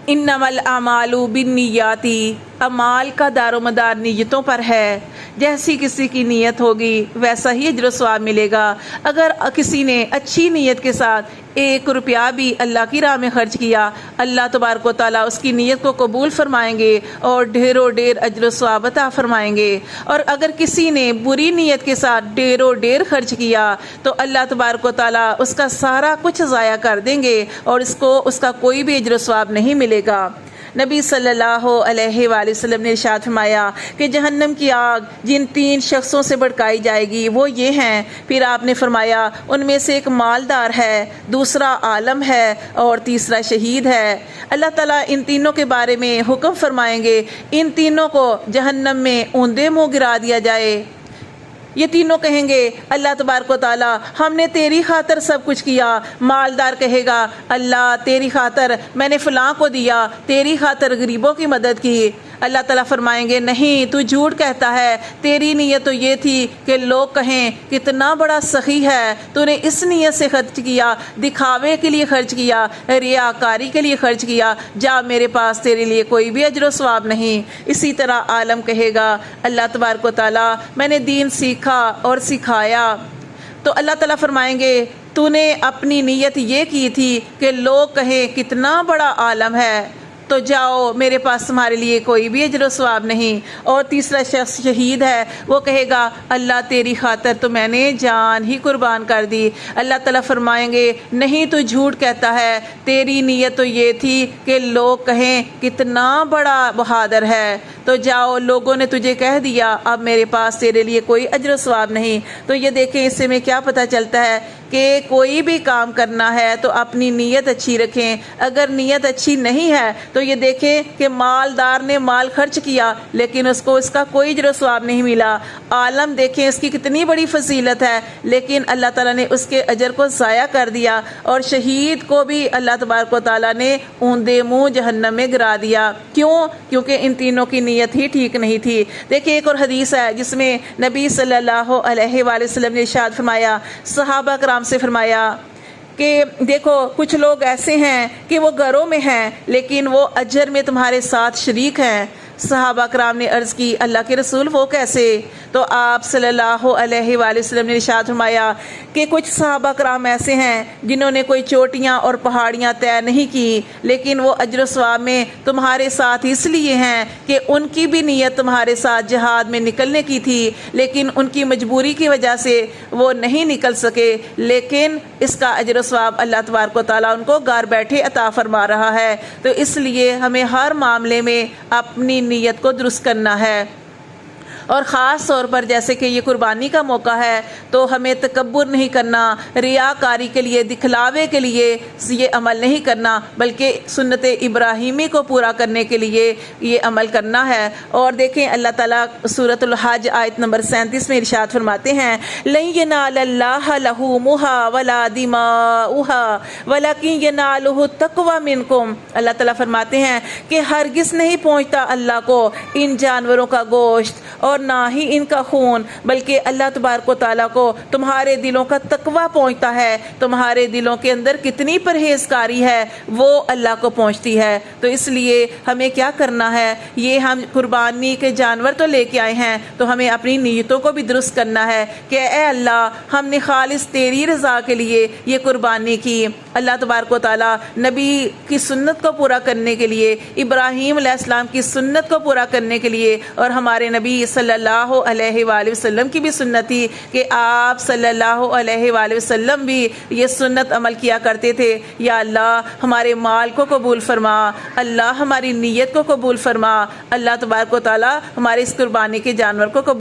Animal اعمال بالنیاتی، اعمال کا دار و مدار نیتوں پر ہے۔ جیسی کسی کی نیت ہوگی ویسا ہی اجر و ثواب ملے گا۔ اگر کسی نے اچھی نیت کے ساتھ 1 روپیہ بھی اللہ کی راہ میں خرچ کیا، اللہ تبارک و تعالیٰ اس کی نیت کو قبول فرمائیں گے اور ڈھیروں ڈھیر اجر و ثواب عطا فرمائیں گے۔ اور اگر کسی نے بری نیت کے ساتھ ڈھیروں ڈھیر خرچ کیا تو اللہ تبارک و تعالیٰ اس کا سارا کچھ ضائع کر دیں گے اور اس کا کوئی بھی اجر و ثواب نہیں ملے گا۔ نبی صلی اللہ علیہ وآلہ وسلم نے ارشاد فرمایا کہ جہنم کی آگ جن 3 شخصوں سے بھڑکائی جائے گی وہ یہ ہیں۔ پھر آپ نے فرمایا ان میں سے ایک مالدار ہے، دوسرا عالم ہے اور تیسرا شہید ہے۔ اللہ تعالیٰ ان تینوں کے بارے میں حکم فرمائیں گے ان تینوں کو جہنم میں اوندے منہ گرا دیا جائے۔ یہ تینوں کہیں گے اللہ تبارک و تعالیٰ ہم نے تیری خاطر سب کچھ کیا۔ مالدار کہے گا اللہ تیری خاطر میں نے فلاں کو دیا، تیری خاطر غریبوں کی مدد کی۔ اللہ تعالیٰ فرمائیں گے نہیں تو جھوٹ کہتا ہے، تیری نیت تو یہ تھی کہ لوگ کہیں کتنا بڑا سخی ہے، تو نے اس نیت سے خرچ کیا، دکھاوے کے لیے خرچ کیا، ریاکاری کے لیے خرچ کیا، جا میرے پاس تیرے لیے کوئی بھی اجر و ثواب نہیں۔ اسی طرح عالم کہے گا اللہ تبارک و تعالیٰ میں نے دین سیکھا اور سکھایا، تو اللہ تعالیٰ فرمائیں گے تو نے اپنی نیت یہ کی تھی کہ لوگ کہیں کتنا بڑا عالم ہے، تو جاؤ میرے پاس تمہارے لیے کوئی بھی اجر و ثواب نہیں۔ اور تیسرا شخص شہید ہے، وہ کہے گا اللہ تیری خاطر تو میں نے جان ہی قربان کر دی۔ اللہ تعالیٰ فرمائیں گے نہیں تو جھوٹ کہتا ہے، تیری نیت تو یہ تھی کہ لوگ کہیں کتنا بڑا بہادر ہے، تو جاؤ لوگوں نے تجھے کہہ دیا اب میرے پاس تیرے لیے کوئی اجر و ثواب نہیں۔ تو یہ دیکھیں اس سے میں کیا پتہ چلتا ہے کہ کوئی بھی کام کرنا ہے تو اپنی نیت اچھی رکھیں۔ اگر نیت اچھی نہیں ہے تو یہ دیکھیں کہ مالدار نے مال خرچ کیا لیکن اس کا کوئی اجر و ثواب نہیں ملا۔ عالم دیکھیں اس کی کتنی بڑی فضیلت ہے لیکن اللہ تعالیٰ نے اس کے اجر کو ضائع کر دیا، اور شہید کو بھی اللہ تبارک و تعالیٰ نے اوندے منہ جہنم میں گرا دیا۔ کیوں؟ کیونکہ ان تینوں کی نیت ہی ٹھیک نہیں تھی۔ دیکھیں ایک اور حدیث ہے جس میں نبی صلی اللہ علیہ وآلہ وسلم نے ارشاد فرمایا، صحابہ کرام سے فرمایا کہ دیکھو کچھ لوگ ایسے ہیں کہ وہ گھروں میں ہیں لیکن وہ اجر میں تمہارے ساتھ شریک ہیں۔ صحابہ کرام نے عرض کی اللہ کے رسول وہ کیسے؟ تو آپ صلی اللہ علیہ وآلہ وسلم نے ارشاد فرمایا کہ کچھ صحابہ کرام ایسے ہیں جنہوں نے کوئی چوٹیاں اور پہاڑیاں طے نہیں کی لیکن وہ اجر و ثواب میں تمہارے ساتھ اس لیے ہیں کہ ان کی بھی نیت تمہارے ساتھ جہاد میں نکلنے کی تھی لیکن ان کی مجبوری کی وجہ سے وہ نہیں نکل سکے، لیکن اس کا اجر و ثواب اللہ تبارک و تعالیٰ ان کو گھر بیٹھے عطا فرما رہا ہے۔ تو اس لیے ہمیں ہر معاملے میں اپنی نیت کو درست کرنا ہے، اور خاص طور پر جیسے کہ یہ قربانی کا موقع ہے تو ہمیں تکبر نہیں کرنا، ریاکاری کے لیے دکھلاوے کے لیے یہ عمل نہیں کرنا بلکہ سنت ابراہیمی کو پورا کرنے کے لیے یہ عمل کرنا ہے۔ اور دیکھیں اللہ تعالیٰ سورۃ الحج آیت نمبر 37 میں ارشاد فرماتے ہیں لَن يَنَالَ اللَّهَ لُحُومُهَا وَلَا دِمَاؤُهَا وَلَكِن يَنَالُهُ التَّقْوَىٰ مِنكُمْ۔ اللہ تعالیٰ فرماتے ہیں کہ ہرگز نہیں پہنچتا اللہ کو ان جانوروں کا گوشت اور نہ ہی ان کا خون، بلکہ اللہ تبارک و تعالیٰ کو تمہارے دلوں کا تقویٰ پہنچتا ہے، تمہارے دلوں کے اندر کتنی پرہیزکاری ہے وہ اللہ کو پہنچتی ہے۔ تو اس لیے ہمیں کیا کرنا ہے، یہ ہم قربانی کے جانور تو لے کے آئے ہیں تو ہمیں اپنی نیتوں کو بھی درست کرنا ہے کہ اے اللہ ہم نے خالص تیری رضا کے لیے یہ قربانی کی۔ اللہ تبارک و تعالیٰ نبی کی سنت کو پورا کرنے کے لیے، ابراہیم علیہ السلام کی سنت کو پورا کرنے کے لیے، اور ہمارے نبی صلی اللہ علیہ وآلہ وسلم کی بھی سنت تھی کہ آپ صلی اللہ علیہ وآلہ وسلم بھی یہ سنت عمل کیا کرتے تھے۔ یا اللہ ہمارے مال کو قبول فرما، اللہ ہماری نیت کو قبول فرما، اللہ تبارک و تعالیٰ ہمارے اس قربانی کے جانور کو قبول